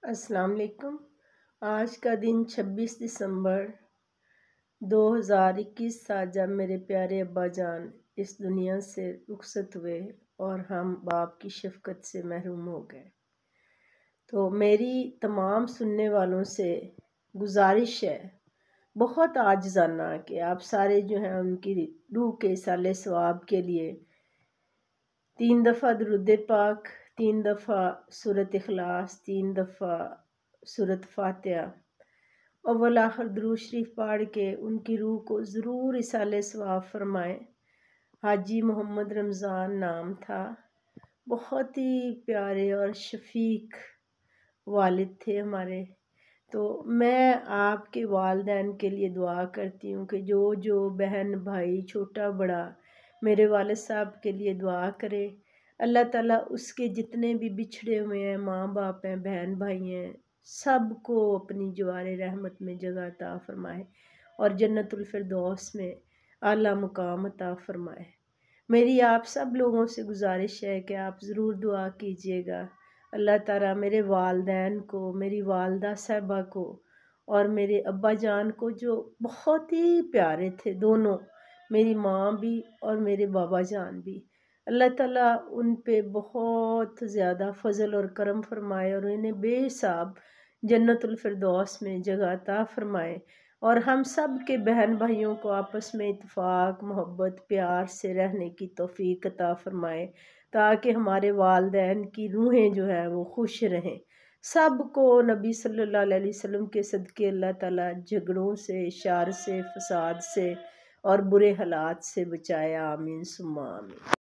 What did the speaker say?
अस्सलाम वालेकुम। आज का दिन 26 दिसंबर 2021 था जब मेरे प्यारे अब्बा जान इस दुनिया से रुखसत हुए और हम बाप की शफ़क़त से महरूम हो गए। तो मेरी तमाम सुनने वालों से गुजारिश है, बहुत आजिज़ाना, कि आप सारे जो हैं उनकी रूह के इसाले सवाब के लिए 3 दफ़ा दुरूद पाक, 3 दफ़ा सूरत इखलास, 3 दफ़ा सूरत फातिहा, अव्वल आखिर दुरूद शरीफ पढ़ के उनकी रूह को ज़रूर इसाले सवाब फरमाएँ। हाजी मोहम्मद रमज़ान नाम था। बहुत ही प्यारे और शफ़ीक वालिद थे हमारे। तो मैं आपके वालिदैन के लिए दुआ करती हूँ कि जो बहन भाई छोटा बड़ा मेरे वालिद साहब के लिए दुआ करे। अल्लाह ताला उसके जितने भी बिछड़े हुए हैं माँ बाप हैं, बहन भाई हैं, सब को अपनी जवारे रहमत में जगह अता फ़रमाए और जन्नतुल फ़िरदौस में आला मुकाम अता फ़रमाए। मेरी आप सब लोगों से गुजारिश है कि आप ज़रूर दुआ कीजिएगा। अल्लाह ताला मेरे वालिदैन को, मेरी वालिदा साहिबा को और मेरे अब्बा जान को, जो बहुत ही प्यारे थे दोनों, मेरी माँ भी और मेरे बाबा जान भी, अल्लाह ताला उन पे बहुत ज़्यादा फ़ज़ल और करम फ़रमाए और इन्हें बेहिसाब जन्नतुल फ़िरदौस में जगह अता फ़रमाए और हम सब के बहन भाइयों को आपस में इत्तेफ़ाक, मोहब्बत, प्यार से रहने की तौफ़ीक अता फ़रमाए ताकि हमारे वालिदैन की रूहें जो है वो खुश रहें। सबको नबी सल्लल्लाहु अलैहि वसल्लम के सदक़े अल्लाह ताला झगड़ों से, शर से, फ़साद से और बुरे हालात से बचाए। आमीन सुम्मा आमीन।